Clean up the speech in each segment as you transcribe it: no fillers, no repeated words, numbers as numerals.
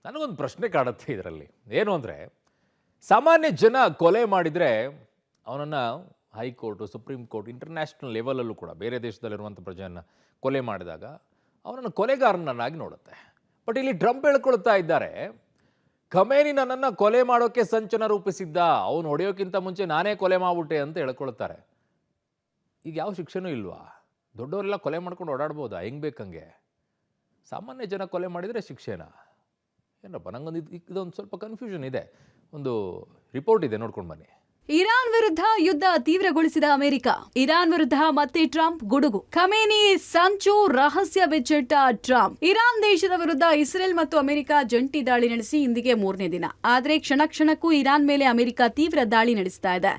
ನನಗೊಂದು ಪ್ರಶ್ನೆ ಕಾಡುತ್ತೆ ಇದರಲ್ಲಿ. ಏನು ಅಂದರೆ, ಸಾಮಾನ್ಯ ಜನ ಕೊಲೆ ಮಾಡಿದರೆ ಅವನನ್ನು ಹೈಕೋರ್ಟು, ಸುಪ್ರೀಂ ಕೋರ್ಟ್, ಇಂಟರ್ನ್ಯಾಷನಲ್ ಲೆವೆಲಲ್ಲೂ ಕೂಡ ಬೇರೆ ದೇಶದಲ್ಲಿರುವಂಥ ಪ್ರಜೆಯನ್ನು ಕೊಲೆ ಮಾಡಿದಾಗ ಅವನನ್ನು ಕೊಲೆಗಾರನನ್ನಾಗಿ ನೋಡುತ್ತೆ. ಬಟ್ ಇಲ್ಲಿ ಟ್ರಂಪ್ ಹೇಳ್ಕೊಳ್ತಾ ಇದ್ದಾರೆ, ಖಮೇನಿ ನನ್ನನ್ನು ಕೊಲೆ ಮಾಡೋಕ್ಕೆ ಸಂಚನ ರೂಪಿಸಿದ್ದ, ಅವನು ಹೊಡೆಯೋಕ್ಕಿಂತ ಮುಂಚೆ ನಾನೇ ಕೊಲೆ ಮಾಡ್ಬಿಟ್ಟೆ ಅಂತ ಹೇಳ್ಕೊಳ್ತಾರೆ. ಈಗ ಯಾವ ಶಿಕ್ಷೆನೂ ಇಲ್ವಾ? ದೊಡ್ಡವರೆಲ್ಲ ಕೊಲೆ ಮಾಡ್ಕೊಂಡು ಓಡಾಡ್ಬೋದಾ ಹೆಂಗೆ ಬೇಕಂಗೆ? ಸಾಮಾನ್ಯ ಜನ ಕೊಲೆ ಮಾಡಿದರೆ ಶಿಕ್ಷೆನಾ? ಏನಪ್ಪ, ನಂಗೊಂದು ಇದೊಂದು ಸ್ವಲ್ಪ ಕನ್ಫ್ಯೂಷನ್ ಇದೆ. ಒಂದು ರಿಪೋರ್ಟ್ ಇದೆ, ನೋಡ್ಕೊಂಡು ಬನ್ನಿ. ಇರಾನ್ ವಿರುದ್ಧ ಯುದ್ಧ ತೀವ್ರಗೊಳಿಸಿದ ಅಮೆರಿಕ. ಇರಾನ್ ವಿರುದ್ಧ ಮತ್ತೆ ಟ್ರಂಪ್ ಗುಡುಗು. ಖಮೇನಿ ಸಂಚು ರಹಸ್ಯ ಬಿಚ್ಚಿಟ್ಟ ಟ್ರಂಪ್. ಇರಾನ್ ದೇಶದ ವಿರುದ್ಧ ಇಸ್ರೇಲ್ ಮತ್ತು ಅಮೆರಿಕ ಜಂಟಿ ದಾಳಿ ನಡೆಸಿ ಇಂದಿಗೆ 3ನೇ ದಿನ. ಆದರೆ ಕ್ಷಣಕ್ಕೂ ಇರಾನ್ ಮೇಲೆ ಅಮೆರಿಕ ತೀವ್ರ ದಾಳಿ ನಡೆಸ್ತಾ ಇದೆ.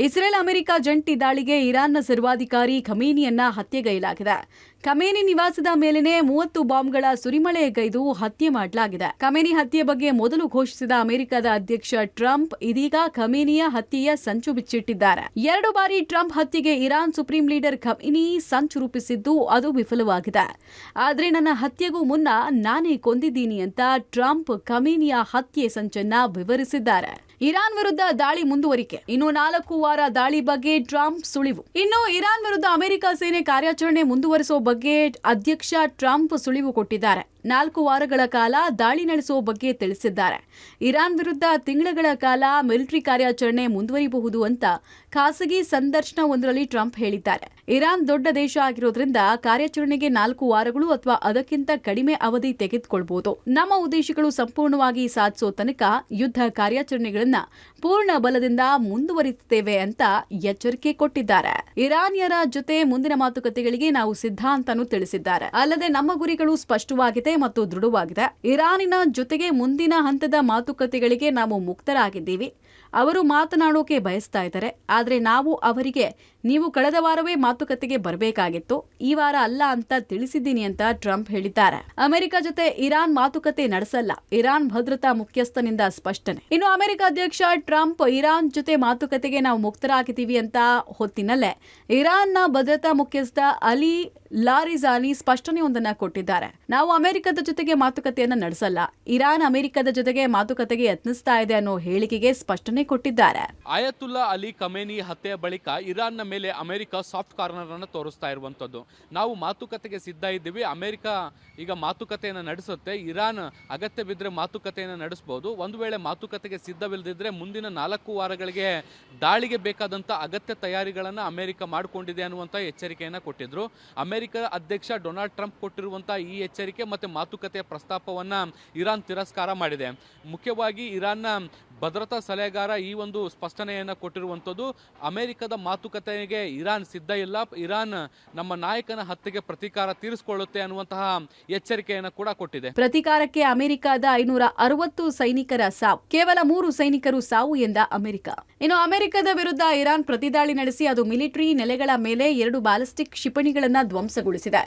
ಇಸ್ರೇಲ್ ಅಮೆರಿಕ ಜಂಟಿ ದಾಳಿಗೆ ಇರಾನ್ನ ಸರ್ವಾಧಿಕಾರಿ ಖಮೇನಿಯನ್ನ ಹತ್ಯೆಗೈಲಾಗಿದೆ. ಖಮೇನಿ ನಿವಾಸದ ಮೇಲೆನೆ 30 ಬಾಂಬ್ಗಳ ಸುರಿಮಳೆಗೈದು ಹತ್ಯೆ ಮಾಡಲಾಗಿದೆ. ಖಮೇನಿ ಹತ್ಯೆ ಬಗ್ಗೆ ಮೊದಲು ಘೋಷಿಸಿದ ಅಮೆರಿಕದ ಅಧ್ಯಕ್ಷ ಟ್ರಂಪ್ ಇದೀಗ ಖಮೇನಿಯ ಹತ್ಯೆಯ ಸಂಚು ಬಿಚ್ಚಿಟ್ಟಿದ್ದಾರೆ. 2 ಬಾರಿ ಟ್ರಂಪ್ ಹತ್ಯೆಗೆ ಇರಾನ್ ಸುಪ್ರೀಂ ಲೀಡರ್ ಖಮೇನಿ ಸಂಚು ರೂಪಿಸಿದ್ದು ಅದು ವಿಫಲವಾಗಿದೆ. ಆದ್ರೆ ನನ್ನ ಹತ್ಯೆಗೂ ಮುನ್ನ ನಾನೇ ಕೊಂದಿದ್ದೀನಿ ಅಂತ ಟ್ರಂಪ್ ಖಮೇನಿಯ ಹತ್ಯೆ ಸಂಚನ್ನ ವಿವರಿಸಿದ್ದಾರೆ. ಇರಾನ್ ವಿರುದ್ಧ ದಾಳಿ ಮುಂದುವರಿಕೆ. ಇನ್ನು 4 ವಾರ ದಾಳಿ ಬಗ್ಗೆ ಟ್ರಂಪ್ ಸುಳಿವು. ಇನ್ನು ಇರಾನ್ ವಿರುದ್ಧ ಅಮೆರಿಕ ಸೇನೆ ಕಾರ್ಯಾಚರಣೆ ಮುಂದುವರಿಸುವ ಬಗ್ಗೆ ಅಧ್ಯಕ್ಷ ಟ್ರಂಪ್ ಸುಳಿವು ಕೊಟ್ಟಿದ್ದಾರೆ. 4 ವಾರಗಳ ಕಾಲ ದಾಳಿ ನಡೆಸುವ ಬಗ್ಗೆ ತಿಳಿಸಿದ್ದಾರೆ. ಇರಾನ್ ವಿರುದ್ಧ ತಿಂಗಳುಗಳ ಕಾಲ ಮಿಲಿಟರಿ ಕಾರ್ಯಾಚರಣೆ ಮುಂದುವರಿಯಬಹುದು ಅಂತ ಖಾಸಗಿ ಸಂದರ್ಶನವೊಂದರಲ್ಲಿ ಟ್ರಂಪ್ ಹೇಳಿದ್ದಾರೆ. ಇರಾನ್ ದೊಡ್ಡ ದೇಶ ಆಗಿರೋದ್ರಿಂದ ಕಾರ್ಯಾಚರಣೆಗೆ 4 ವಾರಗಳು ಅಥವಾ ಅದಕ್ಕಿಂತ ಕಡಿಮೆ ಅವಧಿ ತೆಗೆದುಕೊಳ್ಳಬಹುದು. ನಮ್ಮ ಉದ್ದೇಶಗಳು ಸಂಪೂರ್ಣವಾಗಿ ಸಾಧಿಸೋ ತನಕ ಯುದ್ಧ ಕಾರ್ಯಾಚರಣೆಗಳನ್ನ ಪೂರ್ಣ ಬಲದಿಂದ ಮುಂದುವರಿಸುತ್ತೇವೆ ಅಂತ ಎಚ್ಚರಿಕೆ ಕೊಟ್ಟಿದ್ದಾರೆ. ಇರಾನಿಯರ ಜೊತೆ ಮುಂದಿನ ಮಾತುಕತೆಗಳಿಗೆ ನಾವು ಸಿದ್ಧ ಅಂತಾನೂ ತಿಳಿಸಿದ್ದಾರೆ. ಅಲ್ಲದೆ ನಮ್ಮ ಗುರಿಗಳು ಸ್ಪಷ್ಟವಾಗಿದೆ ಮತ್ತು ದೃಢವಾಗಿದೆ. ಇರಾನಿನ ಜೊತೆಗೆ ಮುಂದಿನ ಹಂತದ ಮಾತುಕತೆಗಳಿಗೆ ನಾವು ಮುಕ್ತರಾಗಿದ್ದೀವಿ. ಅವರು ಮಾತನಾಡೋಕೆ ಬಯಸ್ತಾ ಇದ್ದಾರೆ. ಆದ್ರೆ ನಾವು ಅವರಿಗೆ ನೀವು ಕಳೆದ ವಾರವೇ ಮಾತುಕತೆಗೆ ಬರಬೇಕಾಗಿತ್ತು, ಈ ವಾರ ಅಲ್ಲ ಅಂತ ತಿಳಿಸಿದ್ದೀನಿ ಅಂತ ಟ್ರಂಪ್ ಹೇಳಿದ್ದಾರೆ. ಅಮೆರಿಕ ಜೊತೆ ಇರಾನ್ ಮಾತುಕತೆ ನಡೆಸಲ್ಲ, ಇರಾನ್ ಭದ್ರತಾ ಮುಖ್ಯಸ್ಥನಿಂದ ಸ್ಪಷ್ಟನೆ. ಇನ್ನು ಅಮೆರಿಕ ಅಧ್ಯಕ್ಷ ಟ್ರಂಪ್ ಇರಾನ್ ಜೊತೆ ಮಾತುಕತೆಗೆ ನಾವು ಮುಕ್ತರಾಗಿದ್ದೀವಿ ಅಂತ ಹೊತ್ತಿನಲ್ಲೇ ಇರಾನ್ನ ಭದ್ರತಾ ಮುಖ್ಯಸ್ಥ ಅಲಿ ಲಾರಿಜಾನಿ ಸ್ಪಷ್ಟನೆಯೊಂದನ್ನ ಕೊಟ್ಟಿದ್ದಾರೆ. ನಾವು ಅಮೆರಿಕದ ಜೊತೆಗೆ ಮಾತುಕತೆಯನ್ನ ನಡೆಸಲ್ಲ, ಇರಾನ್ ಅಮೆರಿಕದ ಜೊತೆಗೆ ಮಾತುಕತೆಗೆ ಯತ್ನಿಸ್ತಾ ಇದೆ ಅನ್ನೋ ಹೇಳಿಕೆಗೆ ಸ್ಪಷ್ಟನೆ ಕೊಟ್ಟಿದ್ದಾರೆ. ಆಯತುಲ್ಲಾ ಅಲಿ ಖಮೇನಿ ಹತ್ಯೆಯ ಬಳಿಕ ಇರಾನ್ನ ಮೇಲೆ ಅಮೆರಿಕ ಸಾಫ್ಟ್ ಕಾರ್ನರ್ ಅನ್ನು ತೋರಿಸ್ತಾ ಇರುವಂತದ್ದು. ನಾವು ಮಾತುಕತೆಗೆ ಸಿದ್ಧ ಇದ್ದೀವಿ, ಅಮೆರಿಕ ಈಗ ಮಾತುಕತೆಯನ್ನು ನಡೆಸುತ್ತೆ, ಇರಾನ್ ಅಗತ್ಯ ಬಿದ್ದರೆ ಮಾತುಕತೆಯನ್ನು ನಡೆಸಬಹುದು. ಒಂದು ವೇಳೆ ಮಾತುಕತೆಗೆ ಸಿದ್ಧವಿಲ್ಲದಿದ್ರೆ ಮುಂದಿನ 4 ವಾರಗಳಿಗೆ ದಾಳಿಗೆ ಬೇಕಾದಂತ ಅಗತ್ಯ ತಯಾರಿಗಳನ್ನು ಅಮೆರಿಕ ಮಾಡಿಕೊಂಡಿದೆ ಅನ್ನುವಂಥ ಎಚ್ಚರಿಕೆಯನ್ನು ಕೊಟ್ಟಿದ್ರು. ಅಮೆರಿಕ ಅಧ್ಯಕ್ಷ ಡೊನಾಲ್ಡ್ ಟ್ರಂಪ್ ಕೊಟ್ಟಿರುವಂತಹ ಈ ಎಚ್ಚರಿಕೆ ಮತ್ತೆ ಮಾತುಕತೆಯ ಪ್ರಸ್ತಾಪವನ್ನ ಇರಾನ್ ತಿರಸ್ಕಾರ ಮಾಡಿದೆ. ಮುಖ್ಯವಾಗಿ ಇರಾನ್ನ ಭದ್ರತಾ ಸಲಹೆಗಾರ ಈ ಒಂದು ಸ್ಪಷ್ಟನೆಯನ್ನು ಕೊಟ್ಟಿರುವಂಥದ್ದು. ಅಮೆರಿಕದ ಮಾತುಕತೆಗೆ ಇರಾನ್ ಸಿದ್ಧ ಇಲ್ಲ, ಇರಾನ್ ನಮ್ಮ ನಾಯಕನ ಹತ್ಯೆಗೆ ಪ್ರತೀಕಾರ ತೀರಿಸಿಕೊಳ್ಳುತ್ತೆ ಅನ್ನುವಂತಹ ಎಚ್ಚರಿಕೆಯನ್ನು ಕೂಡ ಕೊಟ್ಟಿದೆ. ಪ್ರತೀಕಾರಕ್ಕೆ ಅಮೆರಿಕದ 560 ಸೈನಿಕರ ಸಾವು, ಕೇವಲ 3 ಸೈನಿಕರು ಸಾವು ಎಂದ ಅಮೆರಿಕ. ಇನ್ನು ಅಮೆರಿಕದ ವಿರುದ್ಧ ಇರಾನ್ ಪ್ರತಿದಾಳಿ ನಡೆಸಿ ಅದು ಮಿಲಿಟರಿ ನೆಲೆಗಳ ಮೇಲೆ 2 ಬ್ಯಾಲಿಸ್ಟಿಕ್ ಕ್ಷಿಪಣಿಗಳನ್ನ ಧ್ವಂಸಗೊಳಿಸಿದೆ.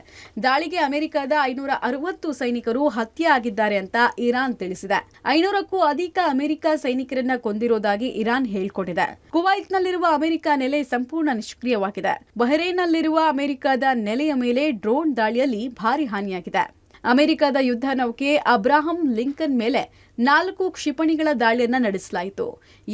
ದಾಳಿಗೆ ಅಮೆರಿಕದ 560 ಸೈನಿಕರು ಹತ್ಯೆ ಆಗಿದ್ದಾರೆ ಅಂತ ಇರಾನ್ ತಿಳಿಸಿದೆ. 500ಕ್ಕೂ ಅಧಿಕ ಅಮೆರಿಕ ಸೈನಿಕರನ್ನ ಕೊಂದಿರೋದಾಗಿ ಇರಾನ್ ಹೇಳಿಕೊಂಡಿದೆ. ಕುವೈತ್ನಲ್ಲಿರುವ ಅಮೆರಿಕ ನೆಲೆ ಸಂಪೂರ್ಣ ನಿಷ್ಕ್ರಿಯವಾಗಿದೆ. ಬಹ್ರೇನ್ನಲ್ಲಿರುವ ಅಮೆರಿಕದ ನೆಲೆಯ ಮೇಲೆ ಡ್ರೋನ್ ದಾಳಿಯಲ್ಲಿ ಭಾರಿ ಹಾನಿಯಾಗಿದೆ. ಅಮೆರಿಕದ ಯುದ್ಧ ನೌಕೆ ಅಬ್ರಾಹಂ ಲಿಂಕನ್ ಮೇಲೆ 4 ಕ್ಷಿಪಣಿಗಳ ದಾಳಿಯನ್ನ ನಡೆಸಲಾಯಿತು.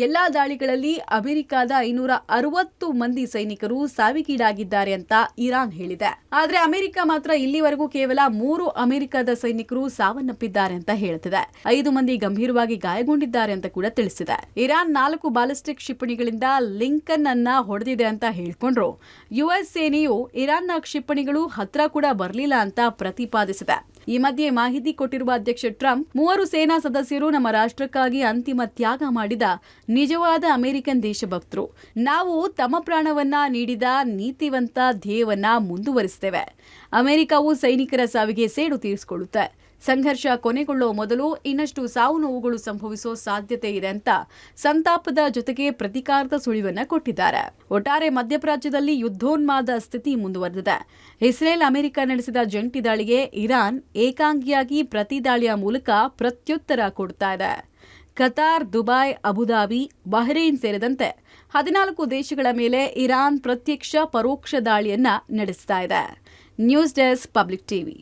ಎಲ್ಲಾ ದಾಳಿಗಳಲ್ಲಿ ಅಮೆರಿಕದ 560 ಮಂದಿ ಸೈನಿಕರು ಸಾವಿಗೀಡಾಗಿದ್ದಾರೆ ಅಂತ ಇರಾನ್ ಹೇಳಿದೆ. ಆದ್ರೆ ಅಮೆರಿಕ ಮಾತ್ರ ಇಲ್ಲಿವರೆಗೂ ಕೇವಲ 3 ಅಮೆರಿಕದ ಸೈನಿಕರು ಸಾವನ್ನಪ್ಪಿದ್ದಾರೆ ಅಂತ ಹೇಳ್ತಿದೆ. 5 ಮಂದಿ ಗಂಭೀರವಾಗಿ ಗಾಯಗೊಂಡಿದ್ದಾರೆ ಅಂತ ಕೂಡ ತಿಳಿಸಿದೆ. ಇರಾನ್ 4 ಬ್ಯಾಲಿಸ್ಟಿಕ್ ಕ್ಷಿಪಣಿಗಳಿಂದ ಲಿಂಕನ್ ಅನ್ನ ಹೊಡೆದಿದೆ ಅಂತ ಹೇಳ್ಕೊಂಡ್ರು. ಯುಎಸ್ ಸೇನೆಯು ಇರಾನ್ನ ಕ್ಷಿಪಣಿಗಳು ಹತ್ರ ಕೂಡ ಬರಲಿಲ್ಲ ಅಂತ ಪ್ರತಿಪಾದಿಸಿದೆ. ಈ ಮಧ್ಯೆ ಮಾಹಿತಿ ಕೊಟ್ಟಿರುವ ಅಧ್ಯಕ್ಷ ಟ್ರಂಪ್, 3 ಸೇನಾ ಸದಸ್ಯರು ನಮ್ಮ ರಾಷ್ಟ್ರಕ್ಕಾಗಿ ಅಂತಿಮ ತ್ಯಾಗ ಮಾಡಿದ ನಿಜವಾದ ಅಮೆರಿಕನ್ ದೇಶಭಕ್ತರು. ನಾವು ತಮ್ಮ ಪ್ರಾಣವನ್ನ ನೀಡಿದ ನೀತಿವಂತ ಧ್ಯೇಯವನ್ನ ಮುಂದುವರಿಸುತ್ತೇವೆ. ಅಮೆರಿಕವು ಸೈನಿಕರ ಸಾವಿಗೆ ಸೇಡು ತೀರಿಸಿಕೊಳ್ಳುತ್ತೆ. ಸಂಘರ್ಷ ಕೊನೆಗೊಳ್ಳುವ ಮೊದಲು ಇನ್ನಷ್ಟು ಸಾವು ನೋವುಗಳು ಸಂಭವಿಸುವ ಸಾಧ್ಯತೆ ಇದೆ ಅಂತ ಸಂತಾಪದ ಜೊತೆಗೆ ಪ್ರತೀಕಾರದ ಸುಳಿವನ್ನ ಕೊಟ್ಟಿದ್ದಾರೆ. ಒಟ್ಟಾರೆ ಮಧ್ಯಪ್ರಾಚ್ಯದಲ್ಲಿ ಯುದ್ಧೋನ್ಮಾದ ಸ್ಥಿತಿ ಮುಂದುವರೆದಿದೆ. ಇಸ್ರೇಲ್ ಅಮೆರಿಕ ನಡೆಸಿದ ಜಂಟಿ ದಾಳಿಗೆ ಇರಾನ್ ಏಕಾಂಗಿಯಾಗಿ ಪ್ರತಿ ದಾಳಿಯ ಮೂಲಕ ಪ್ರತ್ಯುತ್ತರ ಕೊಡ್ತಾ ಇದೆ. ಕತಾರ್, ದುಬೈ, ಅಬುಧಾಬಿ, ಬಹ್ರೇನ್ ಸೇರಿದಂತೆ 14 ದೇಶಗಳ ಮೇಲೆ ಇರಾನ್ ಪ್ರತ್ಯಕ್ಷ ಪರೋಕ್ಷ ದಾಳಿಯನ್ನ ನಡೆಸ್ತಾ ಇದೆ. News desk, public TV.